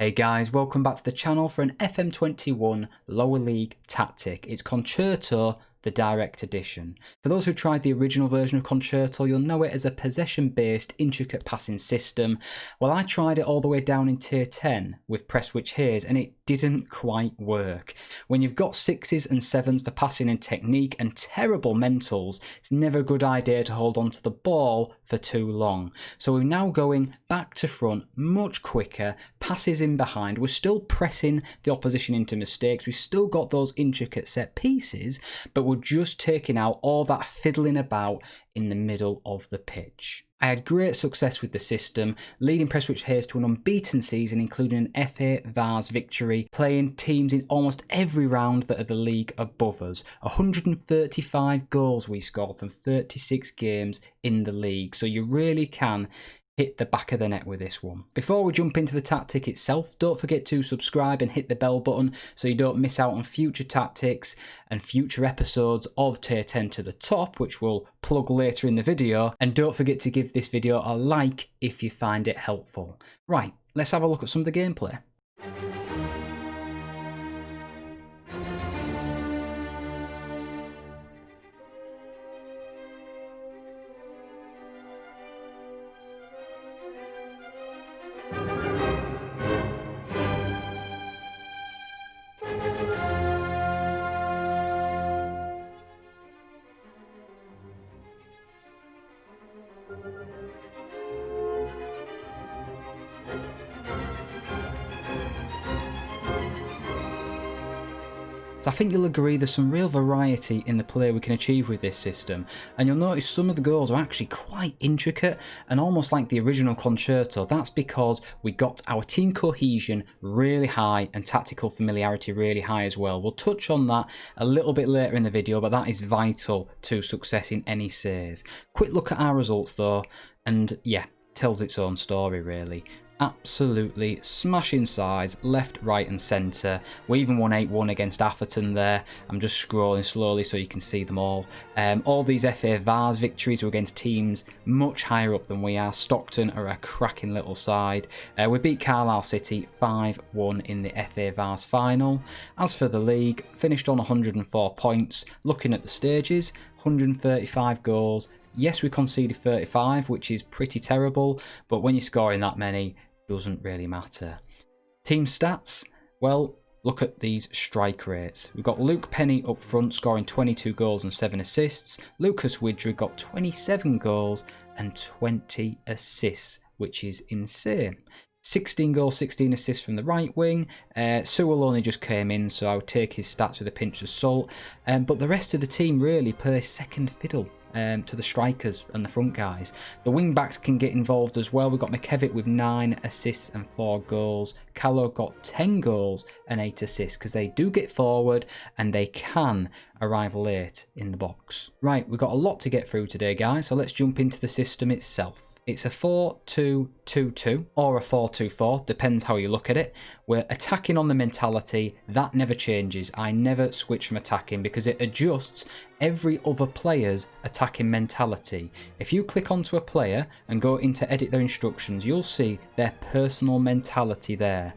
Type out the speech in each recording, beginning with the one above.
Hey guys, welcome back to the channel for an FM21 lower league tactic. It's Concerto, the direct edition. For those who tried the original version of Concerto, you'll know it as a possession-based intricate passing system. Well, I tried it all the way down in tier 10 with Prestwich Heys and it didn't quite work. When you've got 6s and 7s for passing and technique and terrible mentals, it's never a good idea to hold on to the ball for too long. So we're now going back to front much quicker, passes in behind. We're still pressing the opposition into mistakes. We've still got those intricate set pieces, but we're just taking out all that fiddling about in the middle of the pitch. I had great success with the system, leading Prestwich Heys to an unbeaten season, including an FA Vars victory, playing teams in almost every round that are the league above us. 135 goals we scored from 36 games in the league, so you really can hit the back of the net with this one. Before we jump into the tactic itself, don't forget to subscribe and hit the bell button so you don't miss out on future tactics and future episodes of Tier 10 to the top, which we'll plug later in the video. And don't forget to give this video a like if you find it helpful. Right, let's have a look at some of the gameplay. So I think you'll agree there's some real variety in the play we can achieve with this system, and you'll notice some of the goals are actually quite intricate and almost like the original Concerto. That's because we got our team cohesion really high and tactical familiarity really high as well. We'll touch on that a little bit later in the video, but that is vital to success in any save. Quick look at our results though, and yeah, tells its own story really. Absolutely smashing sides left, right and centre. We even won 8-1 against Atherton there. I'm just scrolling slowly so you can see them all. All these FA Vars victories were against teams much higher up than we are. Stockton are a cracking little side. We beat Carlisle City 5-1 in the FA Vars final. As for the league, finished on 104 points. Looking at the stages, 135 goals. Yes, we conceded 35, which is pretty terrible, but when you're scoring that many, doesn't really matter. Team stats, well, look at these strike rates. We've got Luke Penny up front scoring 22 goals and 7 assists. Lucas Widry got 27 goals and 20 assists, which is insane. 16 goals, 16 assists from the right wing. Sewell only just came in, so I would take his stats with a pinch of salt. But the rest of the team really plays second fiddle to the strikers and the front guys. The wing backs can get involved as well. We've got McKevitt with 9 assists and 4 goals. Callow got 10 goals and 8 assists because they do get forward and they can arrive late in the box. Right, we've got a lot to get through today, guys, so let's jump into the system itself. It's a 4-2-2-2 or a 4-2-4, depends how you look at it. We're attacking on the mentality. That never changes. I never switch from attacking because it adjusts every other player's attacking mentality. If you click onto a player and go into edit their instructions, you'll see their personal mentality there.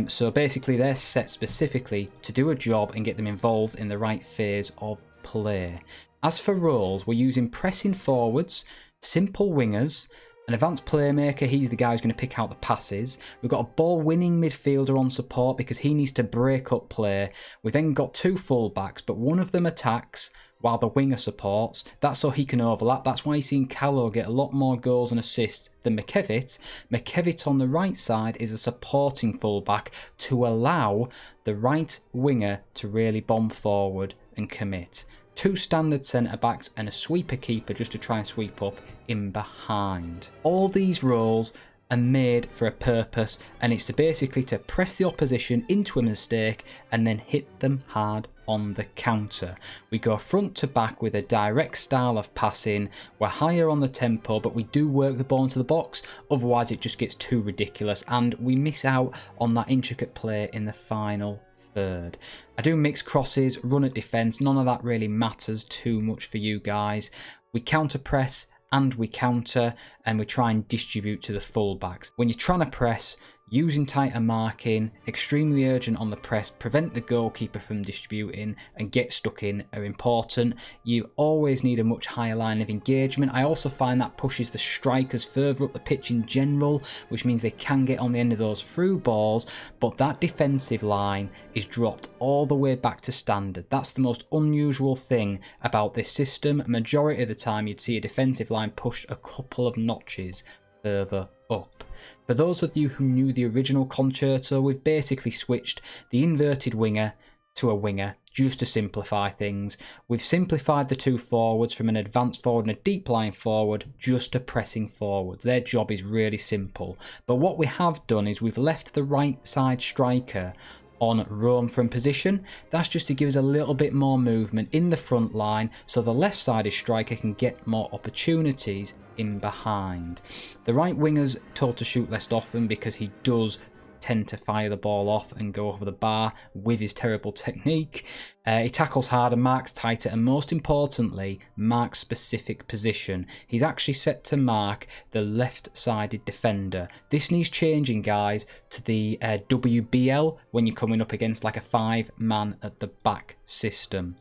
So basically they're set specifically to do a job and get them involved in the right phase of play. As for roles, we're using pressing forwards, simple wingers, an advanced playmaker, he's the guy who's going to pick out the passes. We've got a ball-winning midfielder on support because he needs to break up play. We've then got 2 fullbacks, but one of them attacks while the winger supports. That's so he can overlap. That's why you've seen Callow get a lot more goals and assists than McKevitt. McKevitt on the right side is a supporting fullback to allow the right winger to really bomb forward and commit. 2 standard centre backs and a sweeper keeper just to try and sweep up in behind. All these roles are made for a purpose, and it's to basically to press the opposition into a mistake and then hit them hard on the counter. We go front to back with a direct style of passing. We're higher on the tempo, but we do work the ball into the box, otherwise it just gets too ridiculous and we miss out on that intricate play in the final third. I do mix crosses, run at defence, none of that really matters too much for you guys. We counter press and we counter and we try and distribute to the fullbacks. When you're trying to press, using tighter marking, extremely urgent on the press, prevent the goalkeeper from distributing and get stuck in are important. You always need a much higher line of engagement. I also find that pushes the strikers further up the pitch in general, which means they can get on the end of those through balls, but that defensive line is dropped all the way back to standard. That's the most unusual thing about this system. Majority of the time you'd see a defensive line pushed a couple of notches further up. For those of you who knew the original Concerto, we've basically switched the inverted winger to a winger just to simplify things. We've simplified the two forwards from an advanced forward and a deep lying forward just to pressing forwards. Their job is really simple. But what we have done is we've left the right side striker on roam from position. That's just to give us a little bit more movement in the front line so the left sided striker can get more opportunities in behind. The right winger's told to shoot less often because he does tend to fire the ball off and go over the bar with his terrible technique. He tackles harder, marks tighter, and most importantly, marks specific position. He's actually set to mark the left-sided defender. This needs changing, guys, to the WBL when you're coming up against like a 5-man at the back system.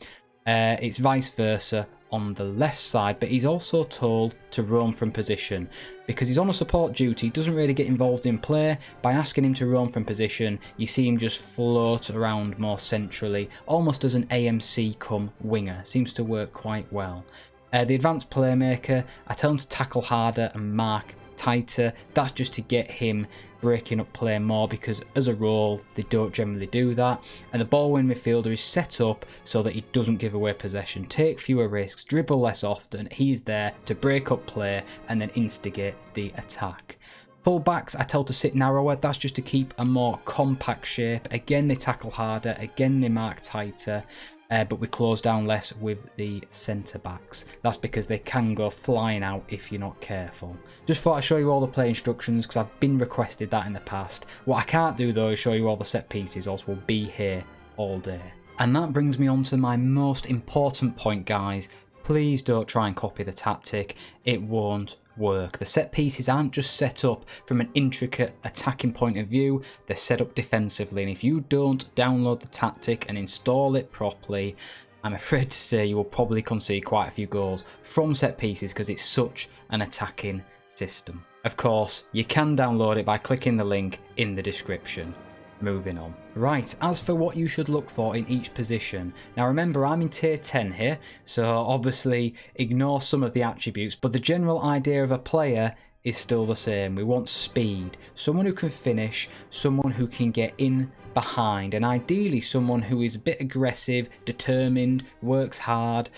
It's vice versa on the left side, but he's also told to roam from position because he's on a support duty, doesn't really get involved in play. By asking him to roam from position, you see him just float around more centrally, almost as an AMC come winger. Seems to work quite well. The advanced playmaker, I tell him to tackle harder and mark tighter. That's just to get him breaking up play more because as a rule they don't generally do that. And the ball winning midfielder is set up so that he doesn't give away possession, take fewer risks, dribble less often. He's there to break up play and then instigate the attack. Full-backs I tell to sit narrower. That's just to keep a more compact shape. Again, they tackle harder, again they mark tighter. But we close down less with the centre-backs. That's because they can go flying out if you're not careful. Just thought I'd show you all the play instructions because I've been requested that in the past. What I can't do though is show you all the set pieces, else we'll be here all day. And that brings me on to my most important point, guys. Please don't try and copy the tactic. It won't work. The set pieces aren't just set up from an intricate attacking point of view, they're set up defensively, and if you don't download the tactic and install it properly, I'm afraid to say you will probably concede quite a few goals from set pieces because it's such an attacking system. Of course, you can download it by clicking the link in the description. Moving on. Right, as for what you should look for in each position. Now remember, I'm in tier 10 here, so obviously ignore some of the attributes, but the general idea of a player is still the same. We want speed, someone who can finish, someone who can get in behind, and ideally someone who is a bit aggressive, determined, works hard,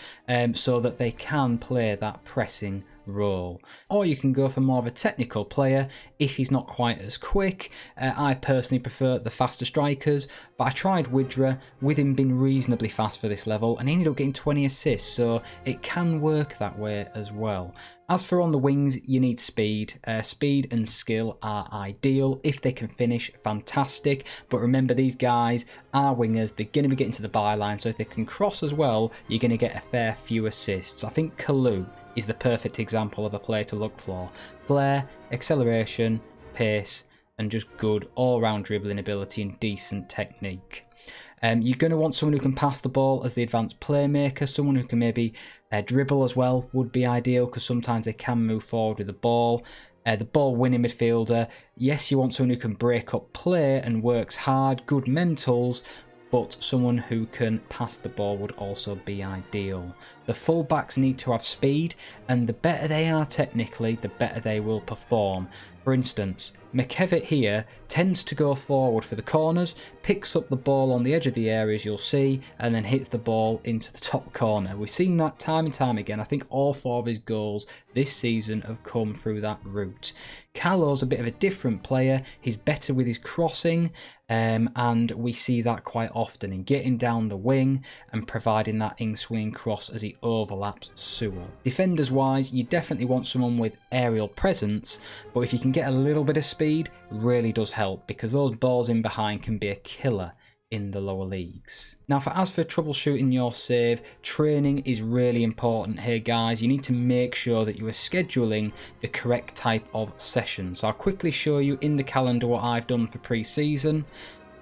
so that they can play that pressing role. Or you can go for more of a technical player if he's not quite as quick. I personally prefer the faster strikers, but I tried Widra with him being reasonably fast for this level and he ended up getting 20 assists, so it can work that way as well. As for on the wings, you need speed. Speed and skill are ideal. If they can finish, fantastic. But remember, these guys are wingers. They're going to be getting to the byline, so if they can cross as well, you're going to get a fair few assists. I think Kalu is the perfect example of a player to look for. Flair, acceleration, pace, and just good all-round dribbling ability and decent technique. You're going to want someone who can pass the ball as the advanced playmaker. Someone who can maybe dribble as well would be ideal because sometimes they can move forward with the ball. The ball winning midfielder. Yes, you want someone who can break up play and works hard, good mentals, but someone who can pass the ball would also be ideal. The fullbacks need to have speed, and the better they are technically, the better they will perform. For instance, McKevitt here tends to go forward for the corners, picks up the ball on the edge of the areas you'll see, and then hits the ball into the top corner. We've seen that time and time again. I think all 4 of his goals this season have come through that route. Calo's a bit of a different player. He's better with his crossing, and we see that quite often in getting down the wing and providing that in-swing cross as he overlaps Sewell. Defenders wise, you definitely want someone with aerial presence, but if you can get a little bit of speed, really does help because those balls in behind can be a killer in the lower leagues. Now, as for troubleshooting your save, training is really important here, guys. You need to make sure that you are scheduling the correct type of session. So I'll quickly show you in the calendar what I've done for pre-season.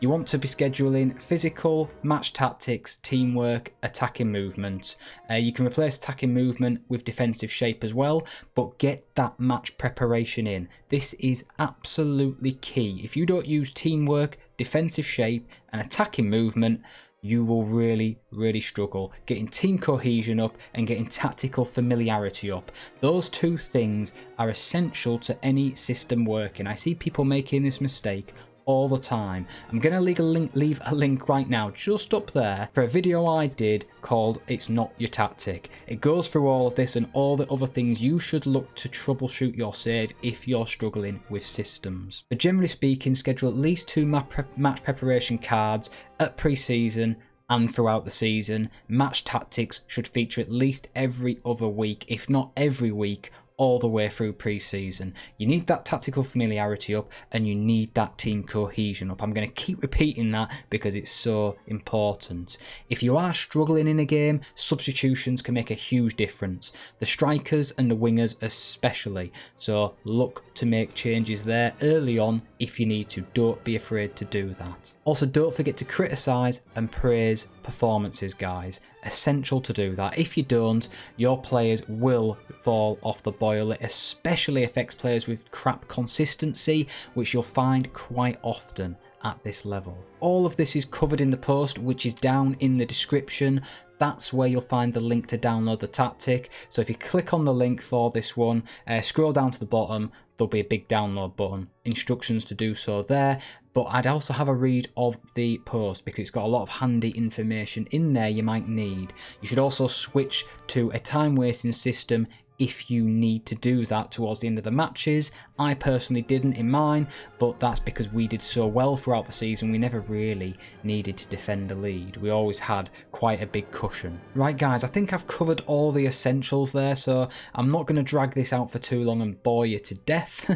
You want to be scheduling physical, match tactics, teamwork, attacking movement. You can replace attacking movement with defensive shape as well, but get that match preparation in. This is absolutely key. If you don't use teamwork, defensive shape, and attacking movement, you will really struggle getting team cohesion up and getting tactical familiarity up. Those two things are essential to any system working. I see people making this mistake all the time. I'm going to leave a link right now just up there for a video I did called It's Not Your Tactic. It goes through all of this and all the other things you should look to troubleshoot your save if you're struggling with systems. But generally speaking, schedule at least 2 match preparation cards at pre-season and throughout the season. Match tactics should feature at least every other week, if not every week, all the way through pre-season. You need that tactical familiarity up and you need that team cohesion up. I'm going to keep repeating that because it's so important. If you are struggling in a game, substitutions can make a huge difference. The strikers and the wingers especially. So look to make changes there early on if you need to. Don't be afraid to do that. Also, don't forget to criticise and praise performances, guys. Essential to do that. If you don't, your players will fall off the boil. It especially affects players with crap consistency, which you'll find quite often at this level. All of this is covered in the post, which is down in the description. That's where you'll find the link to download the tactic. So if you click on the link for this one, scroll down to the bottom, there'll be a big download button. Instructions to do so there. But I'd also have a read of the post because it's got a lot of handy information in there you might need. You should also switch to a time wasting system if you need to do that towards the end of the matches. I personally didn't in mine, but that's because we did so well throughout the season. We never really needed to defend a lead. We always had quite a big cushion. Right, guys, I think I've covered all the essentials there, so I'm not going to drag this out for too long and bore you to death.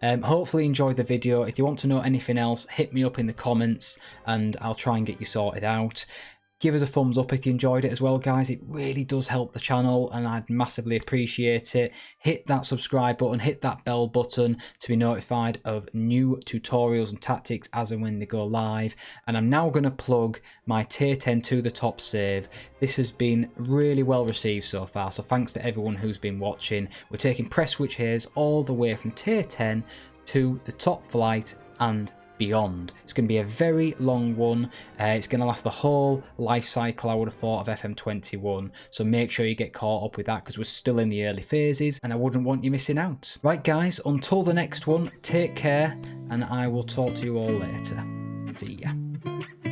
Hopefully you enjoyed the video. If you want to know anything else, hit me up in the comments and I'll try and get you sorted out. Give us a thumbs up if you enjoyed it as well, guys. It really does help the channel and I'd massively appreciate it. Hit that subscribe button, hit that bell button to be notified of new tutorials and tactics as and when they go live. And I'm now going to plug my tier 10 to the top save. This has been really well received so far, so thanks to everyone who's been watching. We're taking Prestwich Heys all the way from tier 10 to the top flight and beyond. It's going to be a very long one. It's going to last the whole life cycle, I would have thought, of FM21. So make sure you get caught up with that because we're still in the early phases and I wouldn't want you missing out. Right, guys, until the next one, take care and I will talk to you all later. See ya.